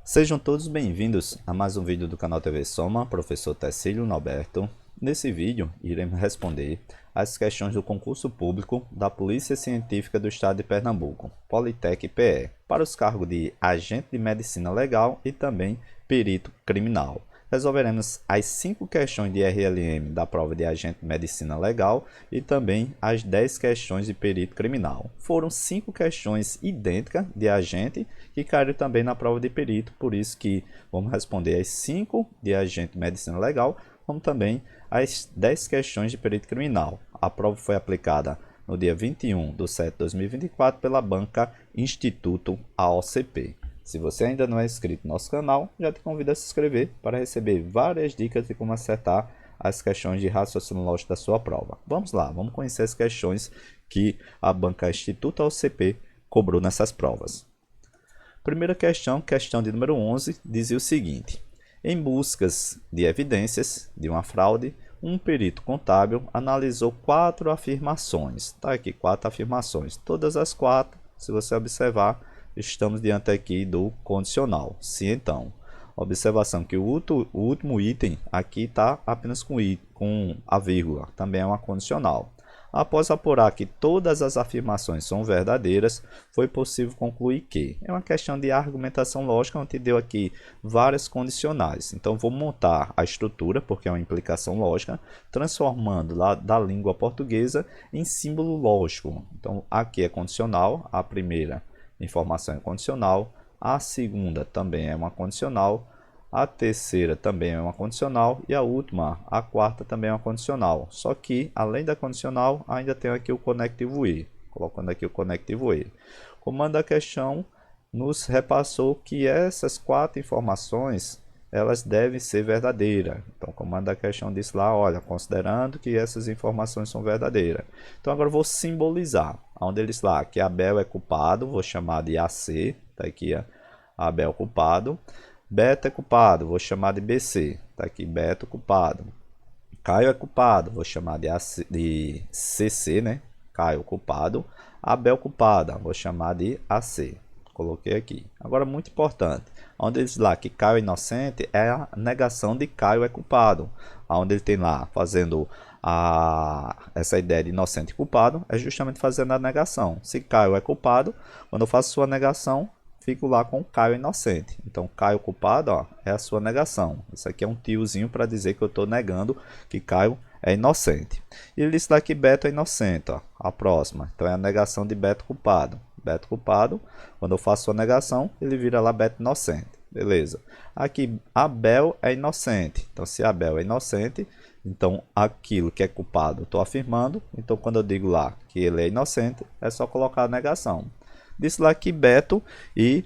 Sejam todos bem-vindos a mais um vídeo do canal TV Soma, professor Tecílio Norberto. Nesse vídeo, iremos responder as questões do concurso público da Polícia Científica do Estado de Pernambuco, Politec PE, para os cargos de agente de medicina legal e também perito criminal. Resolveremos as 5 questões de RLM da prova de agente de medicina legal e também as 10 questões de perito criminal. Foram 5 questões idênticas de agente que caíram também na prova de perito, por isso que vamos responder as 5 de agente de medicina legal, como também as 10 questões de perito criminal. A prova foi aplicada no dia 21/7/2024 pela banca Instituto AOCP. Se você ainda não é inscrito no nosso canal, já te convido a se inscrever para receber várias dicas de como acertar as questões de raciocínio lógico da sua prova. Vamos lá, vamos conhecer as questões que a banca Instituto AOCP cobrou nessas provas. Primeira questão, questão de número 11, dizia o seguinte: em buscas de evidências de uma fraude, um perito contábil analisou 4 afirmações. Está aqui 4 afirmações. Todas as 4, se você observar, estamos diante aqui do condicional. Se então, observação que o último item aqui está apenas com a vírgula, também é uma condicional. Após apurar que todas as afirmações são verdadeiras, foi possível concluir que é uma questão de argumentação lógica, onde deu aqui várias condicionais. Então, vou montar a estrutura, porque é uma implicação lógica, transformando lá da língua portuguesa em símbolo lógico. Então, aqui é condicional, a primeira informação é condicional, a segunda também é uma condicional, a terceira também é uma condicional e a última, a quarta, também é uma condicional. Só que, além da condicional, ainda tem aqui o conectivo e. Colocando aqui o conectivo e. O comando da questão nos repassou que essas 4 informações elas devem ser verdadeiras. Então, o comando da questão disse lá, olha, considerando que essas informações são verdadeiras. Então, agora eu vou simbolizar. Onde ele diz lá que Abel é culpado, vou chamar de AC. Está aqui Abel culpado. Beto é culpado, vou chamar de BC. Está aqui Beto culpado. Caio é culpado, vou chamar de CC, né? Caio culpado. Abel culpada, vou chamar de AC. Coloquei aqui. Agora, muito importante. Onde ele diz lá que Caio é inocente, é a negação de Caio é culpado. Onde ele tem lá, fazendo essa ideia de inocente e culpado, é justamente fazendo a negação. Se Caio é culpado, quando eu faço sua negação, fico lá com Caio inocente. Então, Caio culpado, ó, é a sua negação. Isso aqui é um tiozinho para dizer que eu estou negando que Caio é inocente. E ele disse lá que Beto é inocente, ó, a próxima. Então, é a negação de Beto culpado. Beto culpado, quando eu faço a negação, ele vira lá Beto inocente. Beleza. Aqui, Abel é inocente. Então, se Abel é inocente, então aquilo que é culpado eu estou afirmando. Então, quando eu digo lá que ele é inocente, é só colocar a negação. Disse lá que Beto e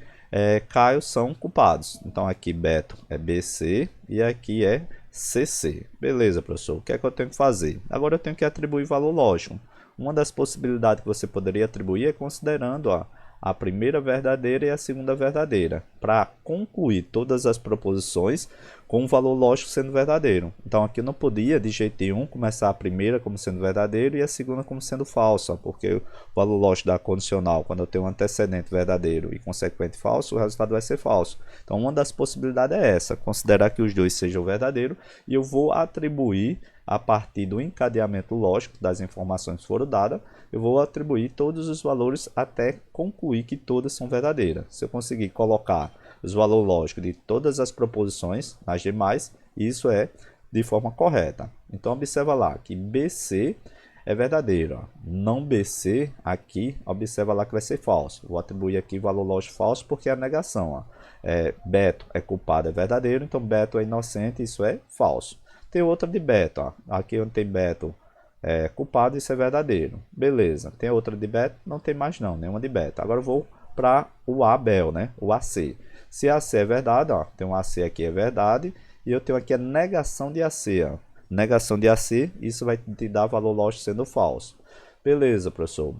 Caio são culpados. Então, aqui Beto é BC e aqui é CC. Beleza, professor. O que é que eu tenho que fazer? Agora eu tenho que atribuir valor lógico. Uma das possibilidades que você poderia atribuir é considerando a primeira verdadeira e a segunda verdadeira, para concluir todas as proposições com o valor lógico sendo verdadeiro. Então, aqui eu não podia, de jeito nenhum, começar a primeira como sendo verdadeiro e a segunda como sendo falsa, porque o valor lógico da condicional, quando eu tenho um antecedente verdadeiro e consequente falso, o resultado vai ser falso. Então, uma das possibilidades é essa, considerar que os dois sejam verdadeiros, e eu vou atribuir, a partir do encadeamento lógico das informações que foram dadas, eu vou atribuir todos os valores até concluir que todas são verdadeiras. Se eu conseguir colocar os valores lógicos de todas as proposições, nas demais, isso é de forma correta. Então, observa lá que BC é verdadeiro. Ó. Não BC, aqui, observa lá que vai ser falso. Vou atribuir aqui valor lógico falso porque é a negação. Ó. Beto é culpado, é verdadeiro. Então, Beto é inocente, isso é falso. Tem outra de Beto. Ó. Aqui onde tem Beto culpado, isso é verdadeiro. Beleza. Tem outra de Beto? Não tem mais não, nenhuma de Beto. Agora eu vou para o Abel, né? O AC. Se AC é verdade, ó, tem um AC aqui é verdade, e eu tenho aqui a negação de AC. Ó. Negação de AC, isso vai te dar valor lógico sendo falso. Beleza, professor.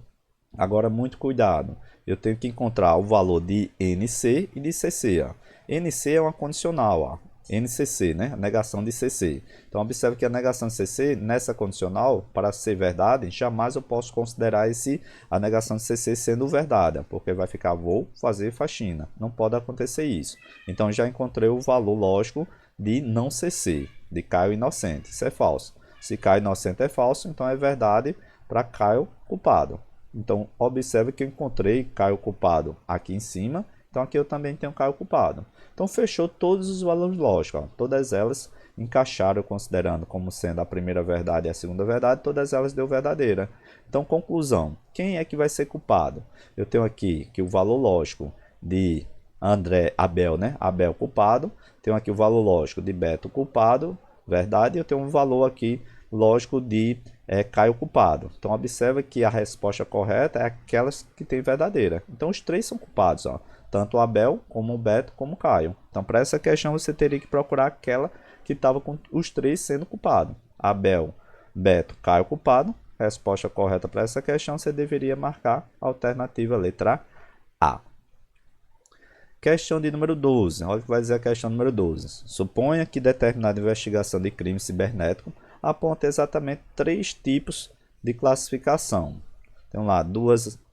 Agora, muito cuidado. Eu tenho que encontrar o valor de NC e de CC. Ó. NC é uma condicional. Ó. NCC, né? A negação de CC. Então, observe que a negação de CC, nessa condicional, para ser verdade, jamais eu posso considerar a negação de CC sendo verdade, porque vai ficar vou fazer faxina. Não pode acontecer isso. Então, já encontrei o valor lógico de não CC, de Caio inocente. Isso é falso. Se Caio inocente é falso, então é verdade para Caio culpado. Então, observe que eu encontrei Caio culpado aqui em cima. Então, aqui eu também tenho Caio culpado. Então, fechou todos os valores lógicos. Ó. Todas elas encaixaram, considerando como sendo a primeira verdade e a segunda verdade. Todas elas deu verdadeira. Então, conclusão. Quem é que vai ser culpado? Eu tenho aqui que o valor lógico de Abel, né? Abel culpado. Tenho aqui o valor lógico de Beto culpado. Verdade. E eu tenho um valor aqui lógico de Caio culpado. Então, observa que a resposta correta é aquelas que tem verdadeira. Então, os três são culpados, ó. Tanto o Abel, como o Beto, como o Caio. Então, para essa questão, você teria que procurar aquela que estava com os três sendo culpados. Abel, Beto, Caio culpado. Resposta correta para essa questão, você deveria marcar a alternativa letra A. Questão de número 12. Olha o que vai dizer a questão número 12. Suponha que determinada investigação de crime cibernético aponta exatamente 3 tipos de classificação. Tem lá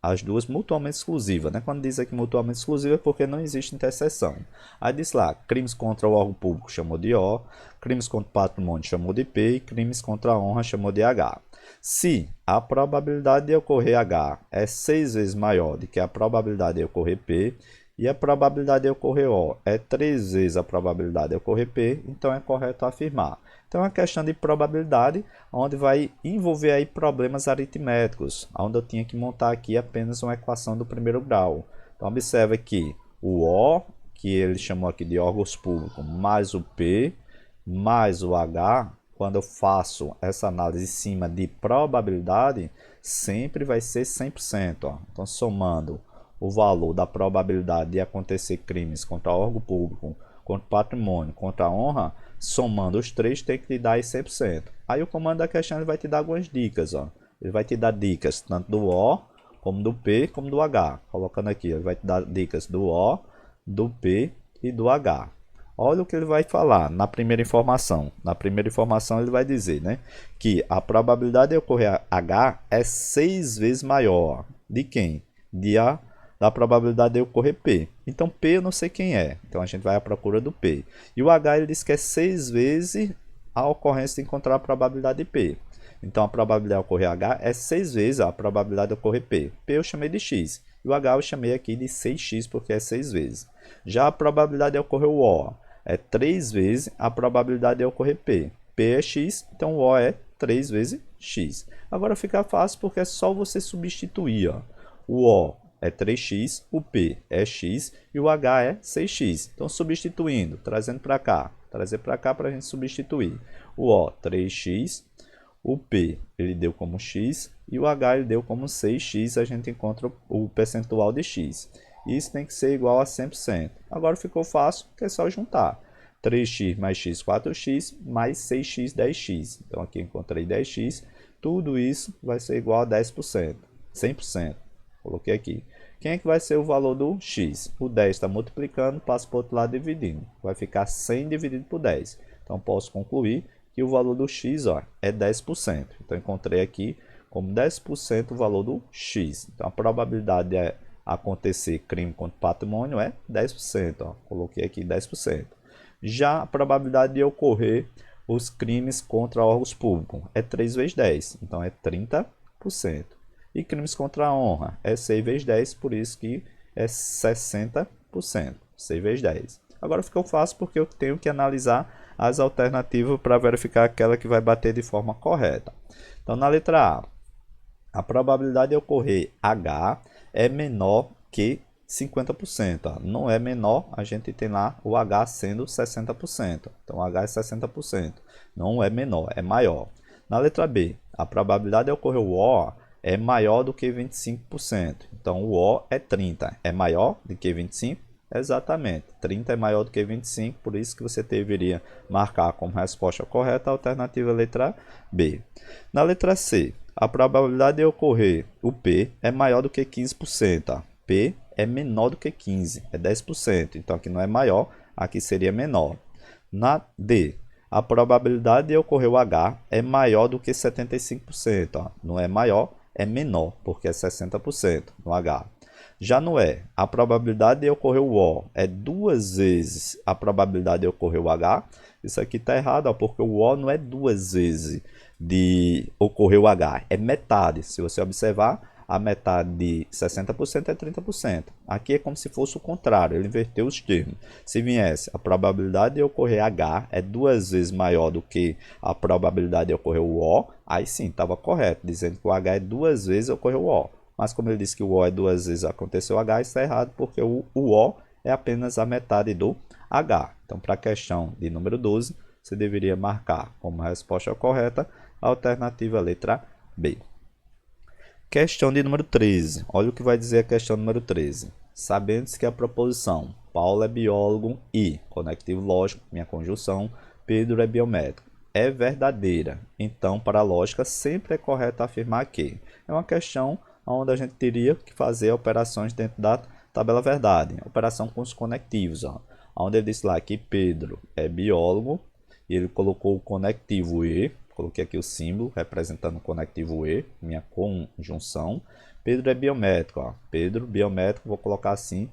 as duas mutuamente exclusivas, né? Quando diz aqui mutuamente exclusiva é porque não existe interseção. Aí diz lá, crimes contra o órgão público chamou de O, crimes contra o patrimônio chamou de P e crimes contra a honra chamou de H. Se a probabilidade de ocorrer H é 6 vezes maior do que a probabilidade de ocorrer P, e a probabilidade de ocorrer O é 3 vezes a probabilidade de ocorrer P, então é correto afirmar. Então é uma questão de probabilidade, onde vai envolver aí problemas aritméticos, onde eu tinha que montar aqui apenas uma equação do primeiro grau. Então observe que o O, que ele chamou aqui de órgãos públicos, mais o P, mais o H, quando eu faço essa análise em cima de probabilidade, sempre vai ser 100%. Ó. Então somando o valor da probabilidade de acontecer crimes contra órgão público, contra patrimônio, contra a honra, somando os três tem que te dar 100%. Aí o comando da questão ele vai te dar algumas dicas. Ó. Ele vai te dar dicas tanto do O, como do P, como do H. Colocando aqui, ele vai te dar dicas do O, do P e do H. Olha o que ele vai falar na primeira informação. Na primeira informação ele vai dizer, né, que a probabilidade de ocorrer H é 6 vezes maior. De quem? Da probabilidade de ocorrer P. Então, P eu não sei quem é. Então, a gente vai à procura do P. E o H ele diz que é 6 vezes a ocorrência de encontrar a probabilidade de P. Então, a probabilidade de ocorrer H é 6 vezes a probabilidade de ocorrer P. P eu chamei de X. E o H eu chamei aqui de 6x, porque é 6 vezes. Já a probabilidade de ocorrer o O é 3 vezes a probabilidade de ocorrer P. P é X, então o O é 3 vezes X. Agora fica fácil porque é só você substituir. Ó. O O é 3x, o P é x e o H é 6x. Então, substituindo, trazendo para cá, trazer para cá para a gente substituir. O O, 3x, o P ele deu como x e o H ele deu como 6x, a gente encontra o percentual de x. Isso tem que ser igual a 100%. Agora ficou fácil, que é só juntar. 3x mais x, 4x, mais 6x, 10x. Então, aqui encontrei 10x. Tudo isso vai ser igual a 10%, 100%. Coloquei aqui. Quem é que vai ser o valor do x? O 10 está multiplicando, passa para o outro lado dividindo. Vai ficar 100 dividido por 10. Então, posso concluir que o valor do x ó, é 10%. Então, encontrei aqui como 10% o valor do x. Então, a probabilidade de acontecer crime contra patrimônio é 10%. Ó. Coloquei aqui 10%. Já a probabilidade de ocorrer os crimes contra órgãos públicos é 3 vezes 10. Então, é 30%. E crimes contra a honra é 6 vezes 10, por isso que é 60%. 6 vezes 10. Agora ficou fácil porque eu tenho que analisar as alternativas para verificar aquela que vai bater de forma correta. Então, na letra A probabilidade de ocorrer H é menor que 50%. Ó. Não é menor, a gente tem lá o H sendo 60%. Então, H é 60%. Não é menor, é maior. Na letra B, a probabilidade de ocorrer o O é maior do que 25%. Então, o O é 30. É maior do que 25%? Exatamente. 30 é maior do que 25%, por isso que você deveria marcar como resposta correta a alternativa letra B. Na letra C, a probabilidade de ocorrer o P é maior do que 15%. Ó. P é menor do que 15%, é 10%. Então, aqui não é maior, aqui seria menor. Na D, a probabilidade de ocorrer o H é maior do que 75%. Ó. Não é maior, é menor, porque é 60% no H. Já no E, a probabilidade de ocorrer o O é 2 vezes a probabilidade de ocorrer o H. Isso aqui está errado, ó, porque o O não é 2 vezes de ocorrer o H, é metade. Se você observar, a metade de 60% é 30%. Aqui é como se fosse o contrário, ele inverteu os termos. Se viesse, a probabilidade de ocorrer H é 2 vezes maior do que a probabilidade de ocorrer o O, aí sim, estava correto, dizendo que o H é 2 vezes ocorrer o O. Mas como ele disse que o O é 2 vezes aconteceu o H, isso está errado, porque o O é apenas a metade do H. Então, para a questão de número 12, você deveria marcar como resposta correta a alternativa letra B. Questão de número 13. Olha o que vai dizer a questão número 13. Sabendo-se que a proposição Paulo é biólogo e, conectivo lógico, minha conjunção, Pedro é biomédico, é verdadeira. Então, para a lógica, sempre é correto afirmar que. É uma questão onde a gente teria que fazer operações dentro da tabela verdade. Operação com os conectivos. Ó. Onde ele disse lá que Pedro é biólogo e ele colocou o conectivo E. Coloquei aqui o símbolo representando o conectivo E, minha conjunção. Pedro é biomédico. Ó. Pedro, biomédico, vou colocar assim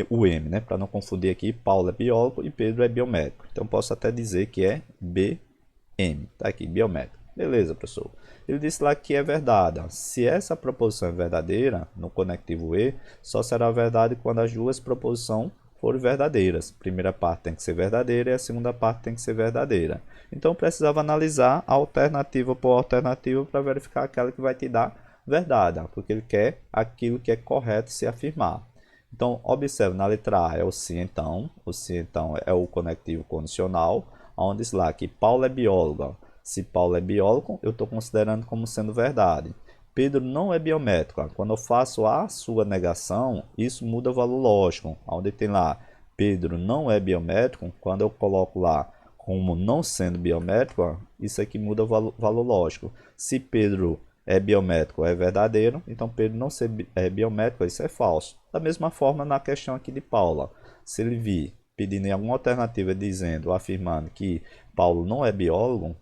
o M, né? Para não confundir aqui. Paulo é biólogo e Pedro é biomédico. Então, posso até dizer que é BM. Tá aqui, biomédico. Beleza, professor. Ele disse lá que é verdade. Ó. Se essa proposição é verdadeira, no conectivo E, só será verdade quando as duas proposições forem verdadeiras. A primeira parte tem que ser verdadeira e a segunda parte tem que ser verdadeira. Então, precisava analisar alternativa por alternativa para verificar aquela que vai te dar verdade, porque ele quer aquilo que é correto se afirmar. Então, observe, na letra A é o se então. O se então é o conectivo condicional, onde diz lá que Paulo é biólogo. Se Paulo é biólogo, eu estou considerando como sendo verdade. Pedro não é biométrico. Quando eu faço a sua negação, isso muda o valor lógico. Onde tem lá, Pedro não é biométrico, quando eu coloco lá como não sendo biométrico, isso aqui muda o valor lógico. Se Pedro é biométrico, é verdadeiro, então Pedro não ser biométrico, isso é falso. Da mesma forma, na questão aqui de Paula, se ele vir pedindo em alguma alternativa dizendo, afirmando que Paulo não é biólogo,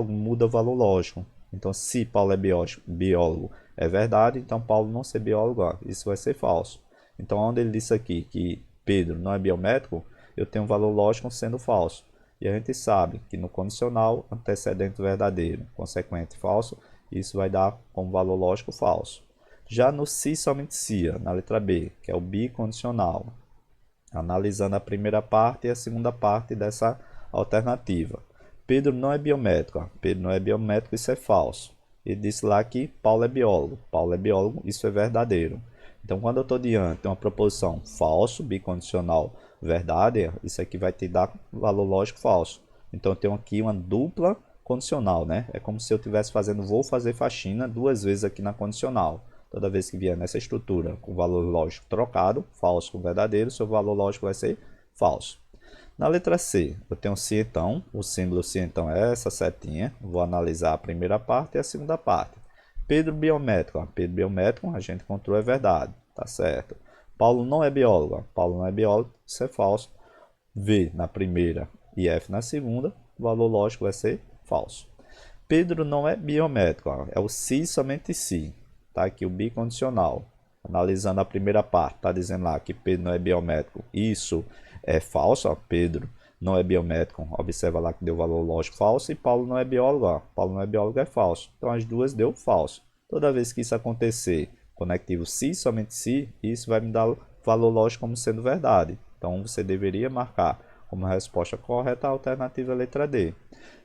muda o valor lógico. Então, se Paulo é biólogo, é verdade, então Paulo não ser biólogo, isso vai ser falso. Então, onde ele disse aqui que Pedro não é biométrico, eu tenho um valor lógico sendo falso. E a gente sabe que no condicional, antecedente verdadeiro, consequente falso, isso vai dar como valor lógico falso. Já no se somente se, na letra B, que é o bicondicional, analisando a primeira parte e a segunda parte dessa alternativa. Pedro não é biomédico. Pedro não é biomédico, isso é falso. Ele disse lá que Paulo é biólogo. Paulo é biólogo, isso é verdadeiro. Então, quando eu estou diante de uma proposição falso, bicondicional, verdade, isso aqui vai te dar valor lógico falso. Então, eu tenho aqui uma dupla condicional, né? É como se eu estivesse fazendo vou fazer faxina 2 vezes aqui na condicional. Toda vez que vier nessa estrutura com valor lógico trocado, falso com verdadeiro, seu valor lógico vai ser falso. Na letra C, eu tenho se então, o símbolo se então é essa setinha, vou analisar a primeira parte e a segunda parte. Pedro biométrico, Pedro biométrico, a gente encontrou é verdade, tá certo. Paulo não é biólogo, Paulo não é biólogo, isso é falso. V na primeira e F na segunda, o valor lógico vai ser falso. Pedro não é biométrico, é o se somente se, tá aqui o bicondicional. Analisando a primeira parte, está dizendo lá que Pedro não é biométrico, isso é falso, ó. Pedro não é biométrico, observa lá que deu valor lógico falso, e Paulo não é biólogo, ó. Paulo não é biólogo é falso, então as duas deu falso. Toda vez que isso acontecer, conectivo se, somente se, isso vai me dar valor lógico como sendo verdade, então você deveria marcar como resposta correta a alternativa letra D.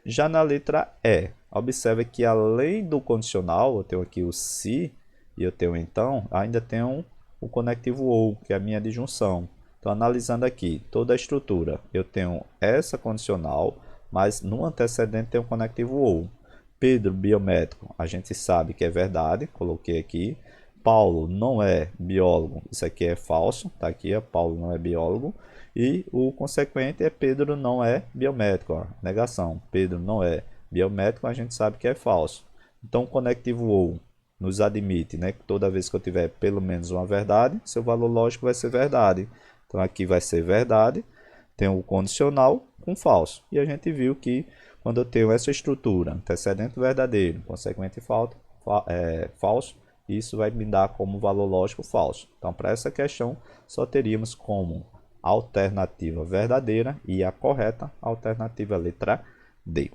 Já na letra E, observe que além do condicional, eu tenho aqui o se, e eu tenho então, ainda tenho o conectivo ou, que é a minha disjunção. Então, analisando aqui toda a estrutura, eu tenho essa condicional, mas no antecedente tem o conectivo ou. Pedro, biomédico, a gente sabe que é verdade, coloquei aqui. Paulo não é biólogo, isso aqui é falso, tá aqui, Paulo não é biólogo. E o consequente é Pedro não é biomédico, ó, negação. Pedro não é biomédico, a gente sabe que é falso. Então, o conectivo ou nos admite, né, que toda vez que eu tiver pelo menos uma verdade, seu valor lógico vai ser verdade. Então aqui vai ser verdade, tem o condicional, com falso. E a gente viu que quando eu tenho essa estrutura, antecedente verdadeiro, consequente falso, isso vai me dar como valor lógico falso. Então, para essa questão, só teríamos como alternativa verdadeira e a correta alternativa letra D.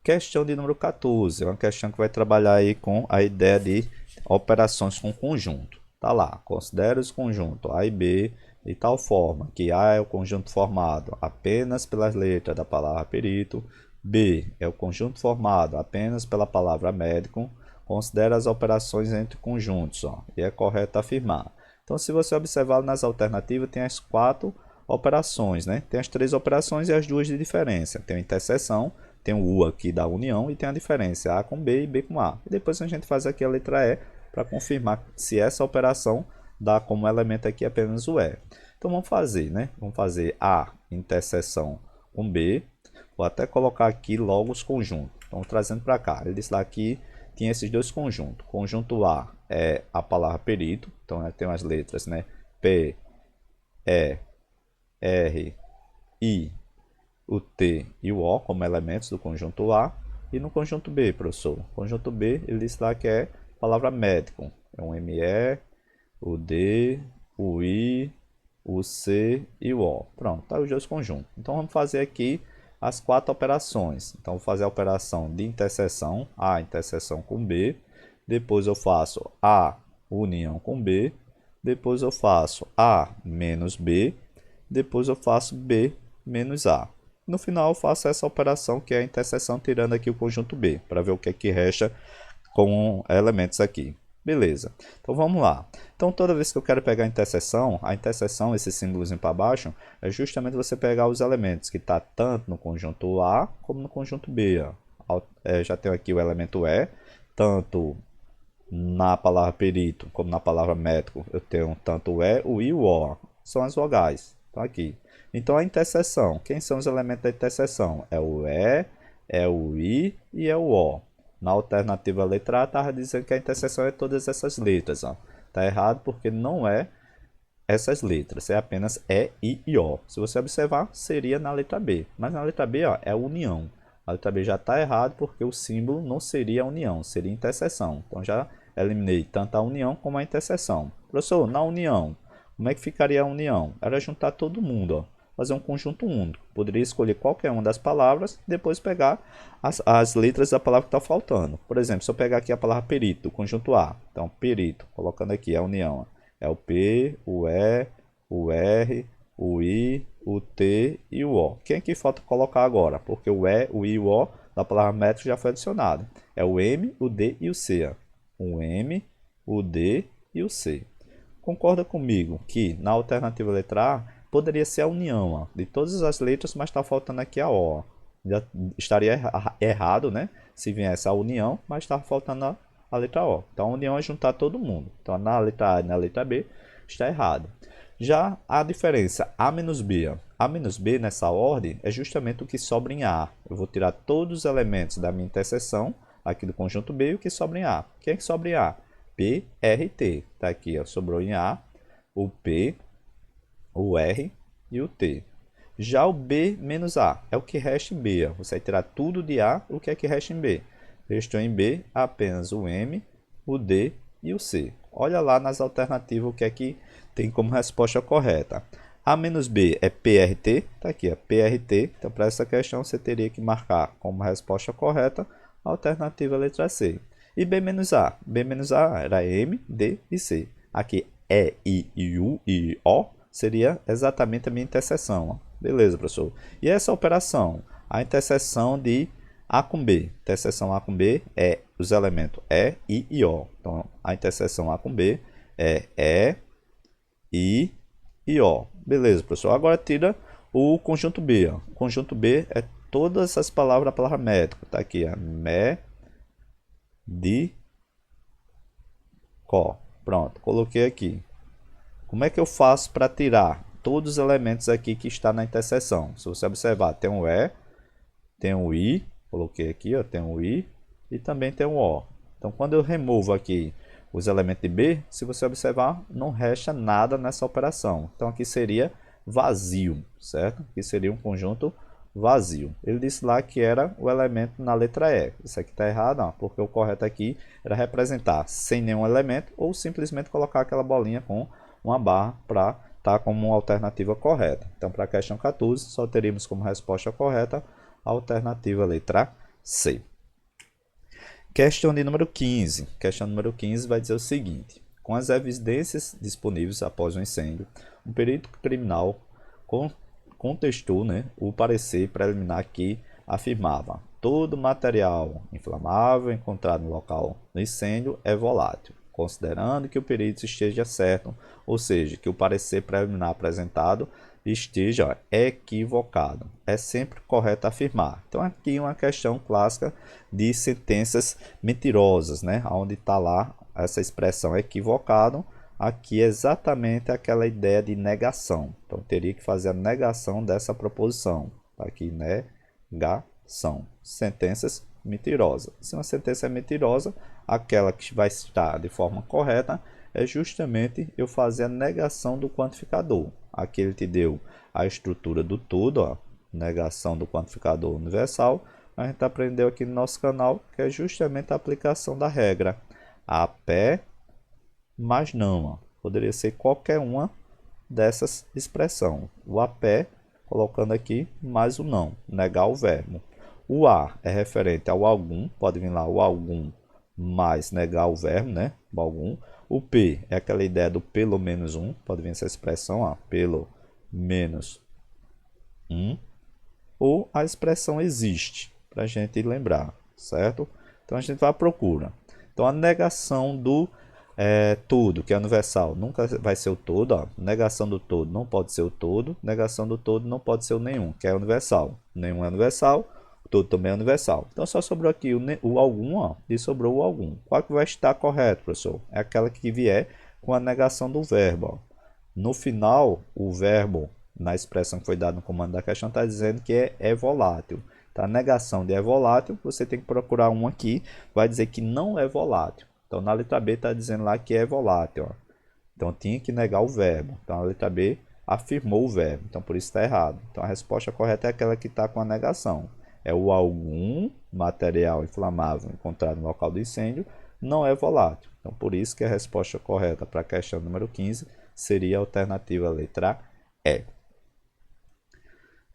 Questão de número 14, é uma questão que vai trabalhar aí com a ideia de operações com conjunto. Tá lá, considere os conjuntos A e B de tal forma que A é o conjunto formado apenas pelas letras da palavra perito, B é o conjunto formado apenas pela palavra médico. Considere as operações entre conjuntos, ó, e é correto afirmar. Então, se você observar nas alternativas, tem as 4 operações, né? Tem as 3 operações e as 2 de diferença. Tem a interseção, tem o U aqui da união e tem a diferença A com B e B com A. E depois a gente faz aqui a letra E para confirmar se essa operação dá como elemento aqui apenas o E. Então vamos fazer, né? Vamos fazer A interseção com B. Vou até colocar aqui logo os conjuntos. Então trazendo para cá. Ele disse lá que tinha esses 2 conjuntos. Conjunto A é a palavra perito. Então tem as letras, né? P, E, R, I, o T e o O como elementos do conjunto A. E no conjunto B, professor? Conjunto B, ele disse lá que é a palavra médico. É um ME, o D, o I, o C e o O. Pronto, tá os 2 conjuntos. Então vamos fazer aqui as 4 operações. Então vou fazer a operação de interseção, A interseção com B. Depois eu faço A união com B. Depois eu faço A menos B. Depois eu faço B menos A. No final eu faço essa operação que é a interseção tirando aqui o conjunto B, para ver o que é que resta com elementos aqui. Beleza, então vamos lá. Então toda vez que eu quero pegar a interseção, esse símbolozinho para baixo, é justamente você pegar os elementos que está tanto no conjunto A como no conjunto B. Ó. Já tenho aqui o elemento E, tanto na palavra perito como na palavra médico, eu tenho tanto o E, o I e o O. São as vogais, estão aqui. Então a interseção, quem são os elementos da interseção? É o E, é o I e é o O. Na alternativa letra A, estava dizendo que a interseção é todas essas letras. Está errado porque não é essas letras, é apenas E, I e O. Se você observar, seria na letra B. Mas na letra B ó, é união. A letra B já está errado porque o símbolo não seria união, seria interseção. Então já eliminei tanto a união como a interseção. Professor, na união, como é que ficaria a união? Era juntar todo mundo, ó. Fazer um conjunto único. Poderia escolher qualquer uma das palavras e depois pegar as letras da palavra que está faltando. Por exemplo, se eu pegar aqui a palavra perito, conjunto A. Então, perito, colocando aqui a união. É o P, o E, o R, o I, o T e o O. Quem aqui falta colocar agora? Porque o E, o I e o O da palavra métrico já foi adicionado. É o M, o D e o C. O M, o D e o C. Concorda comigo que na alternativa letra A poderia ser a união ó, de todas as letras, mas está faltando aqui a O. Já estaria errado, né? Se viesse a união, mas está faltando a letra O. Então a união é juntar todo mundo. Então na letra A e na letra B está errado. Já a diferença A menos B. Ó. A menos B nessa ordem é justamente o que sobra em A. Eu vou tirar todos os elementos da minha interseção aqui do conjunto B e o que sobra em A. Quem é que sobra em A? P, R e T. Está aqui, ó, sobrou em A o P, o R e o T. Já o B menos A é o que resta em B. Ó. Você vai tirar tudo de A, o que é que resta em B? Restou em B apenas o M, o D e o C. Olha lá nas alternativas o que é que tem como resposta correta. A menos B é PRT, está aqui, é PRT. Então, para essa questão, você teria que marcar como resposta correta a alternativa letra C. E B menos A? B menos A era M, D e C. Aqui, E, I, U e O seria exatamente a minha interseção. Ó. Beleza, professor. E essa operação? A interseção de A com B. Interseção A com B é os elementos E, I e O. Então, a interseção A com B é E, I e O. Beleza, professor. Agora tira o conjunto B. Ó. O conjunto B é todas essas palavras da palavra médico. Está aqui, Co. Pronto, coloquei aqui. Como é que eu faço para tirar todos os elementos aqui que está na interseção? Se você observar, tem um E, tem um I, coloquei aqui, ó, tem um I e também tem um O. Então, quando eu removo aqui os elementos de B, se você observar, não resta nada nessa operação. Então, aqui seria vazio, certo? Que seria um conjunto vazio. Ele disse lá que era o elemento na letra E. Isso aqui está errado, ó, porque o correto aqui era representar sem nenhum elemento ou simplesmente colocar aquela bolinha com uma barra para estar como uma alternativa correta. Então, para a questão 14, só teríamos como resposta correta a alternativa letra C. Questão de número 15. Questão número 15 vai dizer o seguinte: com as evidências disponíveis após o incêndio, um perito criminal contestou, o parecer preliminar que afirmava: todo material inflamável encontrado no local do incêndio é volátil, considerando que o perito esteja certo, ou seja, que o parecer preliminar apresentado esteja equivocado. É sempre correto afirmar. Então aqui uma questão clássica de sentenças mentirosas, onde está lá essa expressão equivocado. Aqui é exatamente aquela ideia de negação. Então teria que fazer a negação dessa proposição. Aqui negação. Sentenças mentirosas. Se uma sentença é mentirosa, aquela que vai estar de forma correta é justamente eu fazer a negação do quantificador. Aqui ele te deu a estrutura do tudo, negação do quantificador universal. A gente aprendeu aqui no nosso canal que é justamente a aplicação da regra a pé, mas não. Poderia ser qualquer uma dessas expressões. O a pé, colocando aqui, mais o não, negar o verbo. O a é referente ao algum, pode vir lá o algum mais negar o verbo, o algum. O P é aquela ideia do pelo menos um, pode vir essa expressão, pelo menos um. Ou a expressão existe, para a gente lembrar, certo? Então a gente vai à procura. Então a negação do todo, que é universal, nunca vai ser o todo. Negação do todo não pode ser o todo. Negação do todo não pode ser o nenhum, que é universal. Nenhum é universal. Todo também é universal. Então só sobrou aqui o algum, e sobrou o algum. Qual que vai estar correto, professor? É aquela que vier com a negação do verbo. No final, o verbo, na expressão que foi dada no comando da questão, está dizendo que é volátil. Então, a negação de é volátil, você tem que procurar um aqui, vai dizer que não é volátil. Então, na letra B está dizendo lá que é volátil. Então, tinha que negar o verbo. Então, a letra B afirmou o verbo. Então, por isso está errado. Então, a resposta correta é aquela que está com a negação. É o algum material inflamável encontrado no local do incêndio não é volátil. Então, por isso que a resposta correta para a questão número 15 seria a alternativa letra E.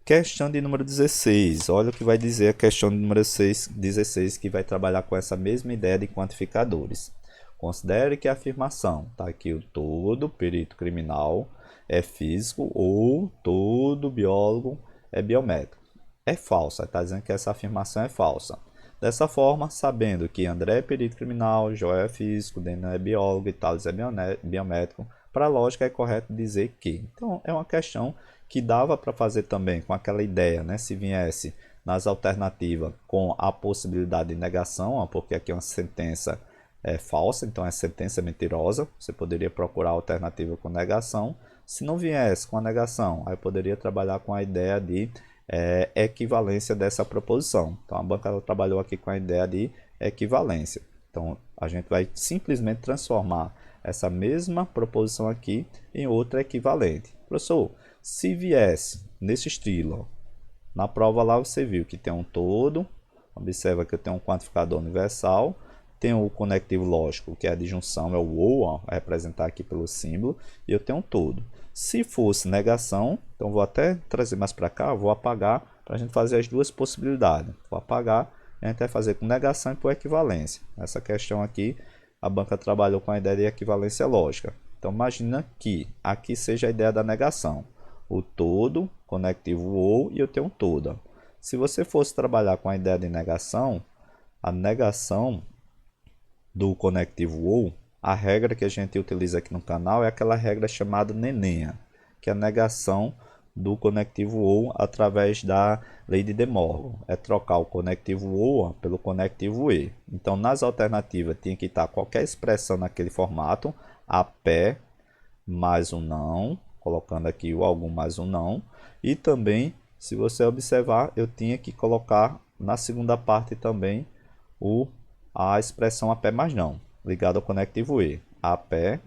Questão de número 16. Olha o que vai dizer a questão de número 16, que vai trabalhar com essa mesma ideia de quantificadores. Considere que a afirmação, está aqui o todo perito criminal é físico ou todo biólogo é biomédico. É falsa, está dizendo que essa afirmação é falsa. Dessa forma, sabendo que André é perito criminal, Joel é físico, Daniel é biólogo e Thales é biomédico, para a lógica é correto dizer que. Então, é uma questão que dava para fazer também com aquela ideia, se viesse nas alternativas com a possibilidade de negação, porque aqui é uma sentença falsa, então é sentença mentirosa, você poderia procurar a alternativa com negação. Se não viesse com a negação, aí poderia trabalhar com a ideia de equivalência dessa proposição. Então a banca trabalhou aqui com a ideia de equivalência. Então a gente vai simplesmente transformar essa mesma proposição aqui em outra equivalente. Professor, se viesse nesse estilo, na prova lá você viu que tem um todo, observa que eu tenho um quantificador universal, tem o conectivo lógico, que é a disjunção, é o ou, a representar aqui pelo símbolo, e eu tenho um todo. Se fosse negação, então vou até trazer mais para cá, vou apagar para a gente fazer as duas possibilidades. Vou apagar e a gente vai fazer com negação e por equivalência. Essa questão aqui, a banca trabalhou com a ideia de equivalência lógica. Então imagina que aqui seja a ideia da negação. O todo, conectivo ou, e eu tenho um todo. Se você fosse trabalhar com a ideia de negação, a negação do conectivo ou, a regra que a gente utiliza aqui no canal é aquela regra chamada Nenenha, que é a negação do conectivo ou através da lei de De Morgan. É trocar o conectivo ou pelo conectivo e. Então, nas alternativas, tinha que estar qualquer expressão naquele formato, a pé mais um não, colocando aqui o algum mais um não. E também, se você observar, eu tinha que colocar na segunda parte também a expressão a pé mais não, ligado ao conectivo e. A pé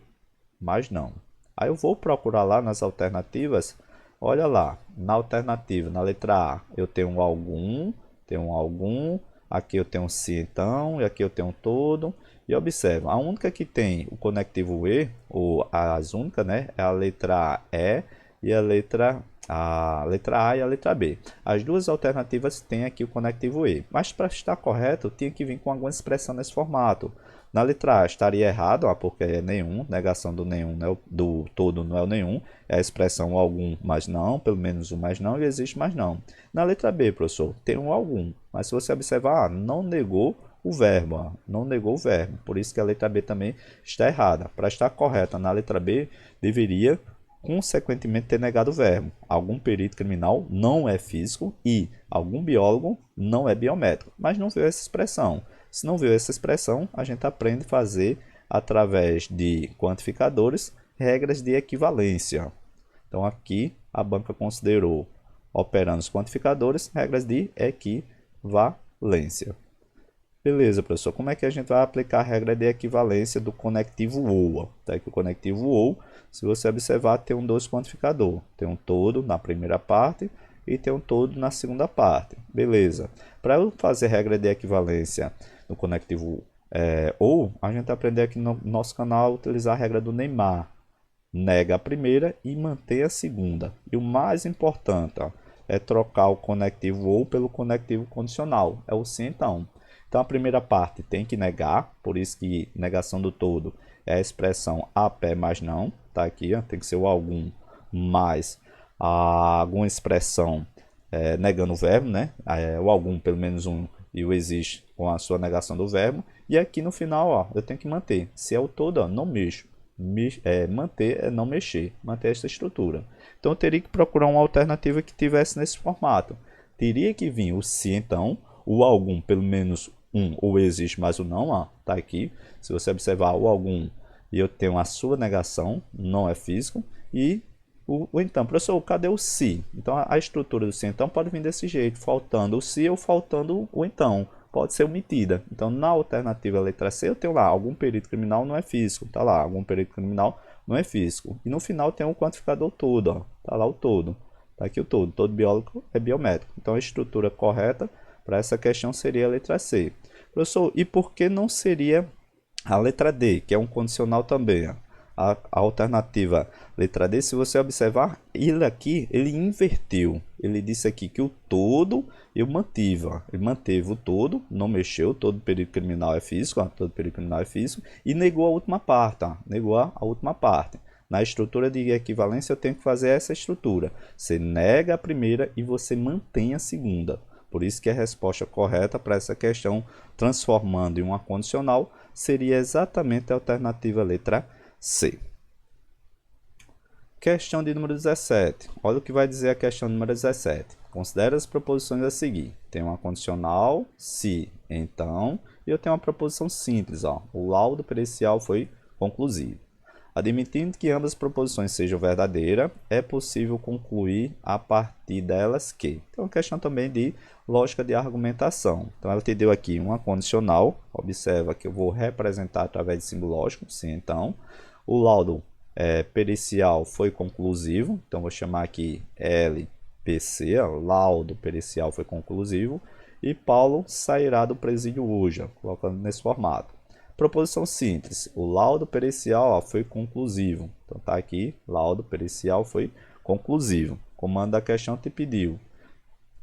mais não. Aí eu vou procurar lá nas alternativas Olha lá, na alternativa, na letra A, eu tenho algum, aqui eu tenho se então, e aqui eu tenho todo. E observa, a única que tem o conectivo E, ou as únicas, né, é a letra E e a letra A e a letra B. As duas alternativas têm aqui o conectivo E, mas para estar correto, tinha que vir com alguma expressão nesse formato. Na letra A estaria errado, porque é nenhum, negação do nenhum, né, do todo não é o nenhum, é a expressão algum, mas não, pelo menos um mais não, e existe mais não. Na letra B, professor, tem um algum, mas se você observar, não negou o verbo, não negou o verbo, por isso que a letra B também está errada. Para estar correta na letra B, deveria consequentemente ter negado o verbo. Algum perito criminal não é físico e algum biólogo não é biomédico, mas não viu essa expressão. Se não viu essa expressão, a gente aprende a fazer através de quantificadores regras de equivalência. Então aqui a banca considerou, operando os quantificadores, regras de equivalência. Beleza, professor. Como é que a gente vai aplicar a regra de equivalência do conectivo OU? Tá aqui o conectivo OU, se você observar, tem um dois quantificador. Tem um todo na primeira parte e tem um todo na segunda parte. Beleza. Para eu fazer regra de equivalência no conectivo OU, a gente vai aprender aqui no nosso canal a utilizar a regra do Neymar. Nega a primeira e mantém a segunda. E o mais importante, ó, é trocar o conectivo OU pelo conectivo condicional. É o sim, então. Então, a primeira parte tem que negar, por isso que negação do todo é a expressão a pé mais não. Tá aqui, ó, tem que ser o algum mais alguma expressão negando o verbo, né? O algum, pelo menos um, e o existe com a sua negação do verbo. E aqui no final, ó, eu tenho que manter. Se é o todo, ó, não mexo. Manter é não mexer, manter essa estrutura. Então, eu teria que procurar uma alternativa que tivesse nesse formato. Teria que vir o se então, o algum, pelo menos um, ou existe, mas o não, ó, tá aqui. Se você observar o algum, e eu tenho a sua negação, não é físico, e o então. Professor, cadê o se? Então, a estrutura do se então pode vir desse jeito, faltando o se ou faltando o então. Pode ser omitida. Então, na alternativa letra C, eu tenho lá, algum perito criminal não é físico, tá lá, algum perito criminal não é físico. E no final tem um quantificador todo, ó, tá lá o todo. Tá aqui o todo biólogo é biométrico. Então, a estrutura correta para essa questão seria a letra C. Professor, e por que não seria a letra D, que é um condicional também? A alternativa letra D, se você observar, ele aqui, ele inverteu. Ele disse aqui que o todo eu mantive. Ó. Ele manteve o todo, não mexeu, todo perito criminal é físico, ó, todo perito criminal é físico, e negou a última parte. Ó, negou a última parte. Na estrutura de equivalência, eu tenho que fazer essa estrutura. Você nega a primeira e você mantém a segunda. Por isso que a resposta correta para essa questão, transformando em uma condicional, seria exatamente a alternativa letra C. Questão de número 17. Olha o que vai dizer a questão número 17. Considere as proposições a seguir. Tem uma condicional, se, então, e eu tenho uma proposição simples. Ó. O laudo pericial foi conclusivo. Admitindo que ambas as proposições sejam verdadeiras, é possível concluir a partir delas que. Então, é uma questão também de lógica de argumentação. Então, ela te deu aqui uma condicional. Observa que eu vou representar através de símbolo lógico. Sim, então. O laudo pericial foi conclusivo. Então, vou chamar aqui LPC. Ó, laudo pericial foi conclusivo. E Paulo sairá do presídio hoje, ó, colocando nesse formato. Proposição simples, o laudo pericial ó, foi conclusivo. Então tá aqui, laudo pericial foi conclusivo. Comando da questão te pediu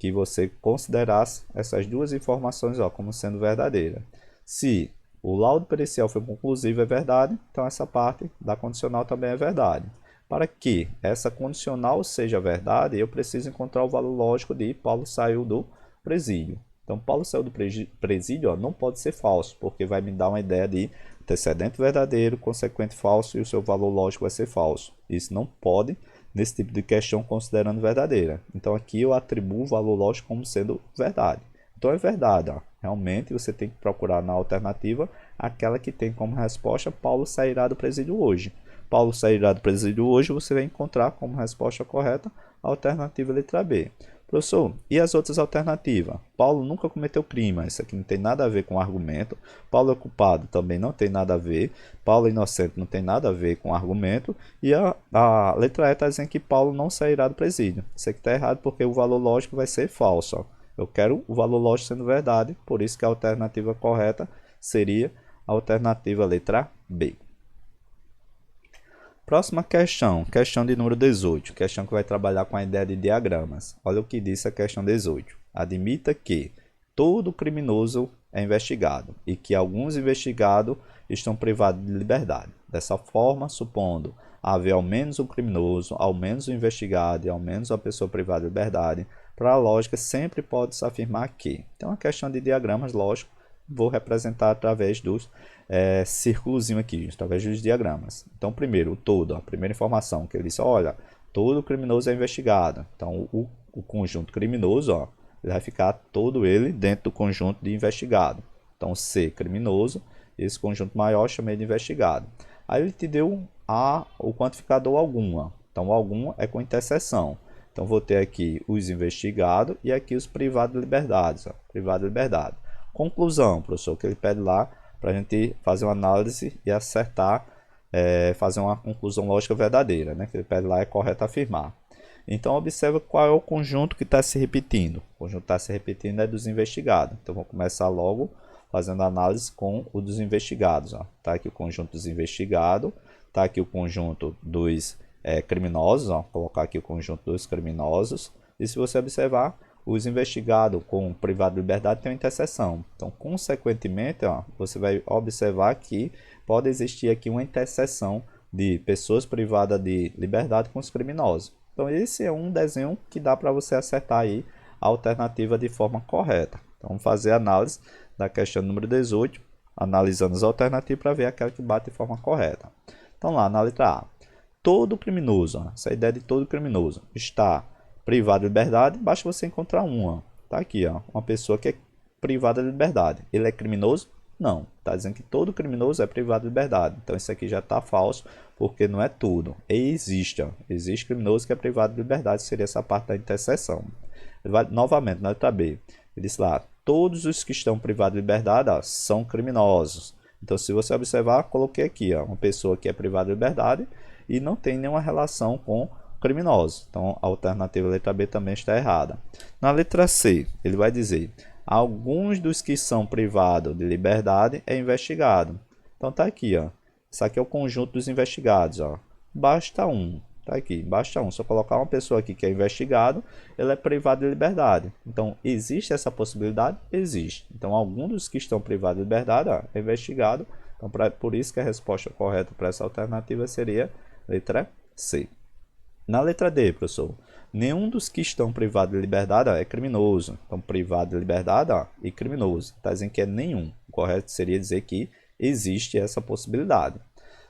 que você considerasse essas duas informações ó, como sendo verdadeiras. Se o laudo pericial foi conclusivo é verdade, então essa parte da condicional também é verdade. Para que essa condicional seja verdade, eu preciso encontrar o valor lógico de Paulo saiu do presídio. Então, Paulo saiu do presídio, ó, não pode ser falso, porque vai me dar uma ideia de antecedente verdadeiro, consequente falso, e o seu valor lógico vai ser falso. Isso não pode, nesse tipo de questão, considerando verdadeira. Então, aqui eu atribuo o valor lógico como sendo verdade. Então, é verdade. Ó. Realmente, você tem que procurar na alternativa aquela que tem como resposta Paulo sairá do presídio hoje. Paulo sairá do presídio hoje, você vai encontrar como resposta correta a alternativa letra B. Professor, e as outras alternativas? Paulo nunca cometeu crime, isso aqui não tem nada a ver com argumento. Paulo é culpado, também não tem nada a ver. Paulo é inocente, não tem nada a ver com argumento. E a letra E está dizendo que Paulo não sairá do presídio. Isso aqui está errado porque o valor lógico vai ser falso. Ó. Eu quero o valor lógico sendo verdade, por isso que a alternativa correta seria a alternativa letra B. Próxima questão, questão de número 18, questão que vai trabalhar com a ideia de diagramas. Olha o que disse a questão 18. Admita que todo criminoso é investigado e que alguns investigados estão privados de liberdade. Dessa forma, supondo haver ao menos um criminoso, ao menos um investigado e ao menos uma pessoa privada de liberdade, para a lógica sempre pode-se afirmar que. Então, a questão de diagramas, lógico, vou representar através dos círculos aqui, através dos diagramas. Então, primeiro, o todo, a primeira informação que ele disse, olha, todo criminoso é investigado. Então, o conjunto criminoso, ó, ele vai ficar todo ele dentro do conjunto de investigado. Então, C, criminoso, esse conjunto maior chamei de investigado. Aí ele te deu o quantificador alguma. Então, alguma é com interseção. Então, vou ter aqui os investigados e aqui os privados de liberdade. Privado de liberdade. Conclusão, professor, que ele pede lá para a gente fazer uma análise e acertar, fazer uma conclusão lógica verdadeira, né? Que ele pede lá é correto afirmar. Então, observa qual é o conjunto que está se repetindo. O conjunto que está se repetindo é dos investigados. Então, vou começar logo fazendo análise com o dos investigados. Está aqui o conjunto dos investigados, está aqui o conjunto dos criminosos, ó. Vou colocar aqui o conjunto dos criminosos. E se você observar, os investigados com privado de liberdade têm uma interseção. Então, consequentemente, ó, você vai observar que pode existir aqui uma interseção de pessoas privadas de liberdade com os criminosos. Então, esse é um desenho que dá para você acertar aí a alternativa de forma correta. Então, vamos fazer a análise da questão número 18, analisando as alternativas para ver aquela que bate de forma correta. Então, lá na letra A, todo criminoso, ó, essa ideia de todo criminoso está privado de liberdade, basta você encontrar uma. Tá aqui, ó, uma pessoa que é privada de liberdade. Ele é criminoso? Não. Está dizendo que todo criminoso é privado de liberdade. Então, isso aqui já está falso, porque não é tudo. Existe, ó, existe criminoso que é privado de liberdade, seria essa parte da interseção. Ele vai, novamente, na letra B, ele diz lá, todos os que estão privados de liberdade, ó, são criminosos. Então, se você observar, coloquei aqui, ó, uma pessoa que é privada de liberdade e não tem nenhuma relação com criminosos. Então, a alternativa letra B também está errada. Na letra C, ele vai dizer, alguns dos que são privados de liberdade é investigado. Então, tá aqui, ó. Isso aqui é o conjunto dos investigados, ó. Basta um. Tá aqui, basta um. Se eu colocar uma pessoa aqui que é investigado, ele é privado de liberdade. Então, existe essa possibilidade? Existe. Então, algum dos que estão privados de liberdade, ó, é investigado. Então, por isso que a resposta correta para essa alternativa seria letra C. Na letra D, professor, nenhum dos que estão privados de liberdade é criminoso. Então, privado de liberdade e criminoso. Está dizendo que é nenhum. O correto seria dizer que existe essa possibilidade.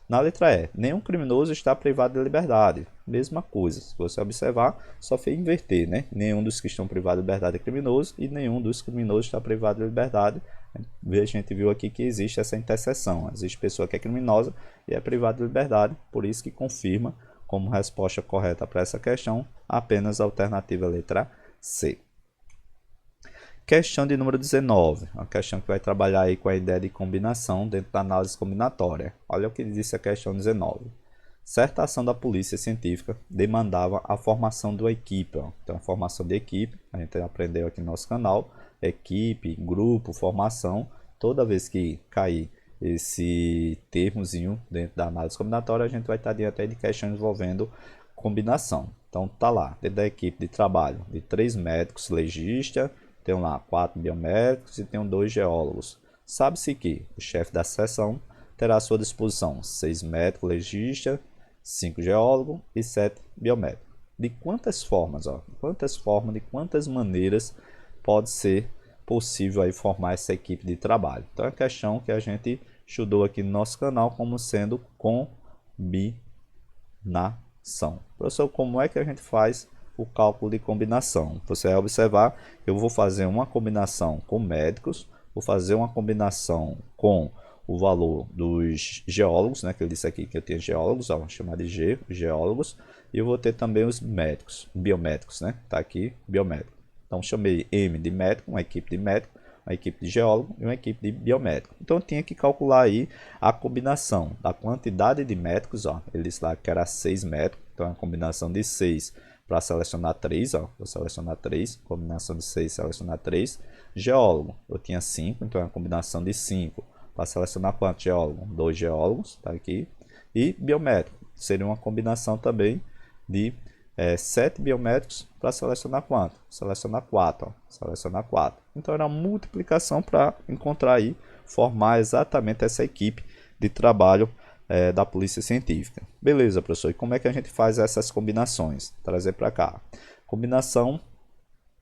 Na letra E, nenhum criminoso está privado de liberdade. Mesma coisa. Se você observar, só foi inverter, né? Nenhum dos que estão privados de liberdade é criminoso e nenhum dos criminosos está privado de liberdade. A gente viu aqui que existe essa interseção. Existe pessoa que é criminosa e é privada de liberdade. Por isso que confirma como resposta correta para essa questão, apenas a alternativa letra C. Questão de número 19, uma questão que vai trabalhar aí com a ideia de combinação dentro da análise combinatória. Olha o que disse a questão 19. Certa ação da polícia científica demandava a formação de uma equipe. Então, a formação de equipe, a gente aprendeu aqui no nosso canal, equipe, grupo, formação, toda vez que cair esse termozinho dentro da análise combinatória, a gente vai estar diante de questões envolvendo combinação. Então, tá lá, dentro da equipe de trabalho de 3 médicos legistas, tem lá 4 biomédicos e tem 2 geólogos. Sabe-se que o chefe da seção terá à sua disposição 6 médicos legistas, 5 geólogos e 7 biomédicos. De quantas formas, de quantas maneiras pode ser possível aí formar essa equipe de trabalho? Então, é a questão que a gente estudou aqui no nosso canal como sendo combinação. Professor, como é que a gente faz o cálculo de combinação? Você vai observar, eu vou fazer uma combinação com médicos, vou fazer uma combinação com o valor dos geólogos, né, que eu disse aqui que eu tenho geólogos, vamos chamar de G, geólogos, e eu vou ter também os médicos, biomédicos, né, tá aqui, biomédico. Então chamei M de médico, uma equipe de médico, uma equipe de geólogo e uma equipe de biomédico. Então eu tinha que calcular aí a combinação da quantidade de médicos, ó. Ele disse lá que era 6 médicos, então é uma combinação de 6 para selecionar 3, ó. Vou selecionar 3, combinação de 6, selecionar 3. Geólogo, eu tinha 5, então é uma combinação de 5 para selecionar quantos geólogos? 2 geólogos, tá aqui. E biomédico, seria uma combinação também de 7 biomédicos para selecionar quanto? Selecionar 4, ó. Selecionar 4. Então era uma multiplicação para encontrar aí, formar exatamente essa equipe de trabalho da polícia científica. Beleza, professor, e como é que a gente faz essas combinações? Trazer para cá. Combinação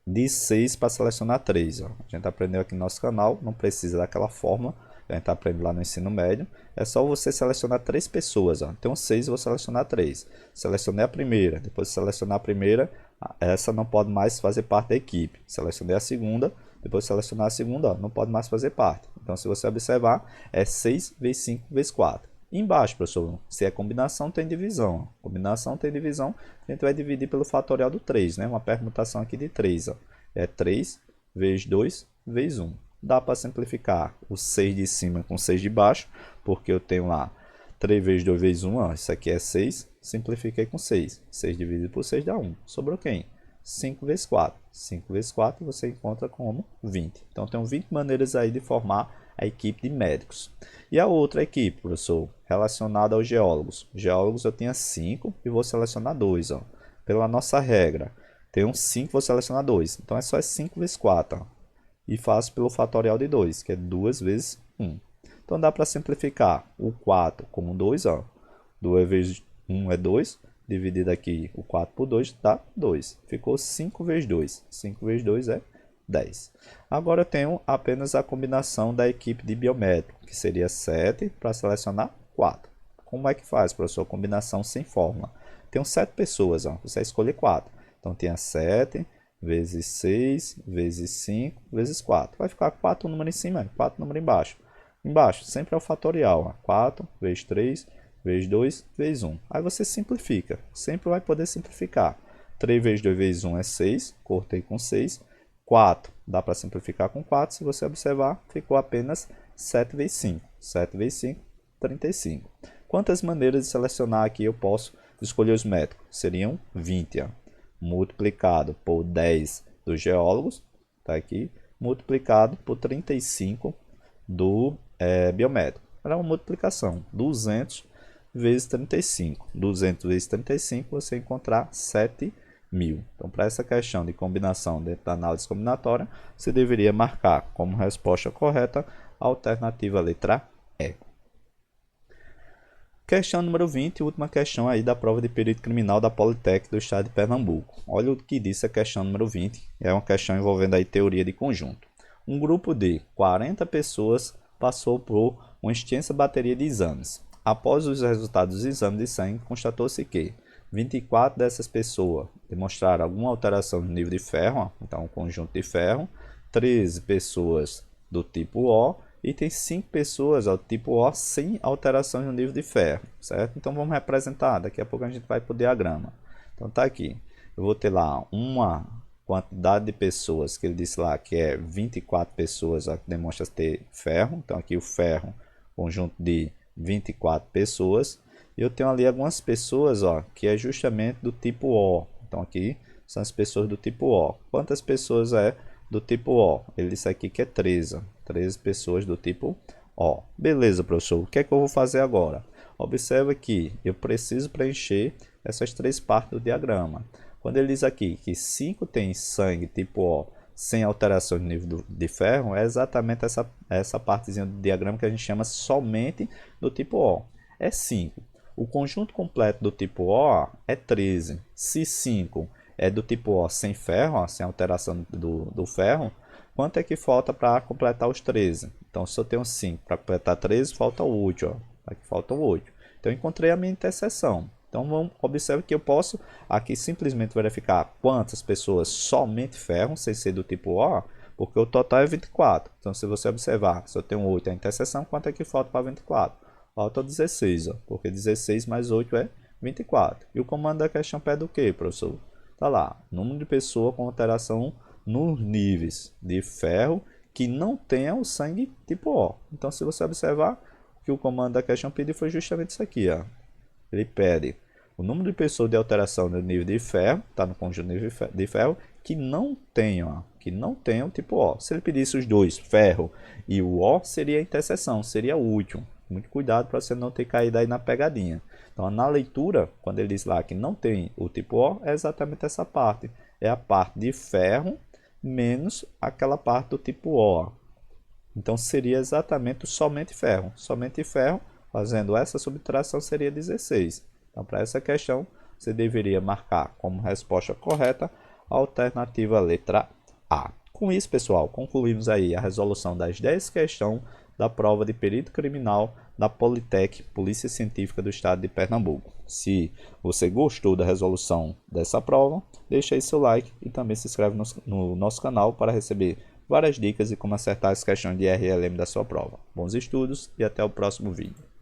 de 6 para selecionar 3. Ó. A gente aprendeu aqui no nosso canal, não precisa daquela fórmula, a gente aprende lá no ensino médio. É só você selecionar 3 pessoas. Ó. Então 6 eu vou selecionar 3. Selecionei a primeira, depois de selecionar a primeira, essa não pode mais fazer parte da equipe. Selecionei a segunda, depois de selecionar a segunda, ó, não pode mais fazer parte. Então se você observar, é 6 vezes 5 vezes 4. E embaixo, professor, se é combinação, tem divisão. Combinação tem divisão, a gente vai dividir pelo fatorial do 3, né? Uma permutação aqui de 3. Ó. É 3 vezes 2 vezes 1. Dá para simplificar o 6 de cima com 6 de baixo, porque eu tenho lá 3 vezes 2 vezes 1, ó, isso aqui é 6. Simplifiquei com 6. 6 dividido por 6 dá 1. Sobrou quem? 5 vezes 4. 5 vezes 4 você encontra como 20. Então, tem 20 maneiras aí de formar a equipe de médicos. E a outra equipe, professor, relacionada aos geólogos. Geólogos eu tinha 5 e vou selecionar 2. Ó. Pela nossa regra, tem um 5 vou selecionar 2. Então é só 5 vezes 4. Ó. E faço pelo fatorial de 2, que é 2 vezes 1. Então dá para simplificar o 4 como 2. Ó. 2 vezes 1 é 2. Dividido aqui o 4 por 2 dá 2. Ficou 5 vezes 2. 5 vezes 2 é 10. Agora eu tenho apenas a combinação da equipe de biomédico, que seria 7 para selecionar 4. Como é que faz, professor? Combinação sem fórmula. Tenho 7 pessoas, ó. Você escolhe 4. Então tinha 7 vezes 6 vezes 5 vezes 4. Vai ficar 4 números em cima e 4 números embaixo. Embaixo sempre é o fatorial. Ó. 4 vezes 3 vezes 2 vezes 1. Aí você simplifica. Sempre vai poder simplificar. 3 vezes 2 vezes 1 é 6. Cortei com 6. 4 dá para simplificar com 4, se você observar, ficou apenas 7 vezes 5. 7 vezes 5, 35. Quantas maneiras de selecionar aqui eu posso escolher os médicos? Seriam 20, ó. Multiplicado por 10 dos geólogos, tá aqui, multiplicado por 35 do biomédico. Era uma multiplicação, 200 vezes 35. 200 vezes 35, você encontrar 7 mil. Então, para essa questão de combinação dentro da análise combinatória, você deveria marcar como resposta correta a alternativa letra E. Questão número 20, última questão aí da prova de perito criminal da Politécnica do Estado de Pernambuco. Olha o que disse a questão número 20, é uma questão envolvendo aí teoria de conjunto. Um grupo de 40 pessoas passou por uma extensa bateria de exames. Após os resultados dos exames de sangue, constatou-se que 24 dessas pessoas demonstraram alguma alteração no nível de ferro, ó, então um conjunto de ferro, 13 pessoas do tipo O e tem 5 pessoas do tipo O sem alteração no nível de ferro, certo? Então vamos representar, daqui a pouco a gente vai para o diagrama. Então tá aqui, eu vou ter lá uma quantidade de pessoas, que ele disse lá que é 24 pessoas, ó, que demonstra ter ferro, então aqui o ferro, conjunto de 24 pessoas. E eu tenho ali algumas pessoas, ó, que é justamente do tipo O. Então aqui são as pessoas do tipo O. Quantas pessoas é do tipo O? Ele disse aqui que é 13. 13 pessoas do tipo O. Beleza, professor. O que é que eu vou fazer agora? Observa que eu preciso preencher essas 3 partes do diagrama. Quando ele diz aqui que 5 tem sangue tipo O sem alteração de nível de ferro, é exatamente essa partezinha do diagrama que a gente chama somente do tipo O. É 5. O conjunto completo do tipo O é 13. Se 5 é do tipo O sem ferro, ó, sem alteração do ferro, quanto é que falta para completar os 13? Então, se eu tenho 5 para completar 13, falta 8. Ó. Aqui faltam 8. Então, eu encontrei a minha interseção. Então, vamos observar que eu posso aqui simplesmente verificar quantas pessoas somente ferro, sem ser do tipo O, porque o total é 24. Então, se você observar, se eu tenho 8 a interseção, quanto é que falta para 24? Falta 16, ó, porque 16 mais 8 é 24. E o comando da questão pede o quê, professor? Tá lá, número de pessoas com alteração nos níveis de ferro que não tenha o sangue tipo O. Então, se você observar, o que o comando da questão pediu foi justamente isso aqui, ó. Ele pede o número de pessoas de alteração no nível de ferro, está no conjunto de ferro, que não tenham tipo O. Se ele pedisse os dois, ferro e o O, seria a interseção, seria o último. Muito cuidado para você não ter caído aí na pegadinha. Então, na leitura, quando ele diz lá que não tem o tipo O, é exatamente essa parte. É a parte de ferro menos aquela parte do tipo O. Então, seria exatamente somente ferro. Somente ferro, fazendo essa subtração, seria 16. Então, para essa questão, você deveria marcar como resposta correta a alternativa letra A. Com isso, pessoal, concluímos aí a resolução das 10 questões da prova de perito criminal da Politec, Polícia Científica do Estado de Pernambuco. Se você gostou da resolução dessa prova, deixa aí seu like e também se inscreve no nosso canal para receber várias dicas de como acertar as questões de RLM da sua prova. Bons estudos e até o próximo vídeo.